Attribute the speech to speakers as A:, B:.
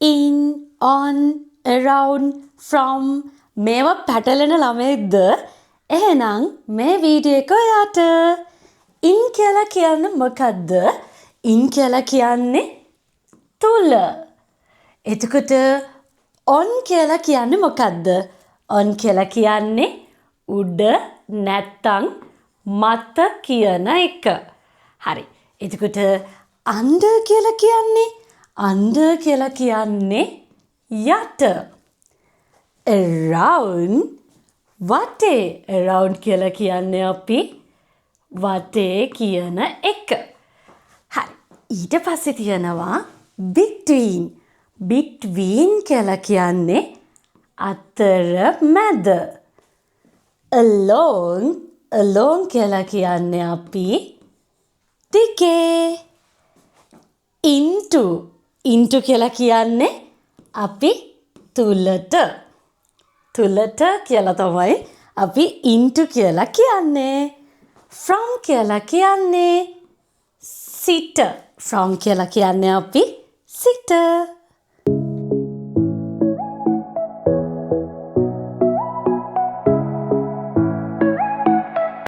A: in, on, around, from මේවා පැටලෙන ළමයෙක්ද? එහෙනම් මේ වීඩියෝ එක ඔයාට in කියලා කියන්නේ මොකද්ද? in කියලා කියන්නේ තුල. එතකොට on කියලා කියන්නේ මොකද්ද? on කියලා කියන්නේ උඩ නැත්තම් මත කියන එක. හරි. එතකොට under කියලා කියන්නේ යට. around වටේ. around කියලා කියන්නේ අපි වටේ කියන එක. හරි. ඊට පස්සේ තියෙනවා between. between කියලා කියන්නේ අතර මැද. along කියලා කියන්නේ අපි දිගේ. into කියලා කියන්නේ අපි තුලට කියලා තමයි අපි into කියලා කියන්නේ. from කියලා කියන්නේ සිට. from කියලා කියන්නේ අපි සිට.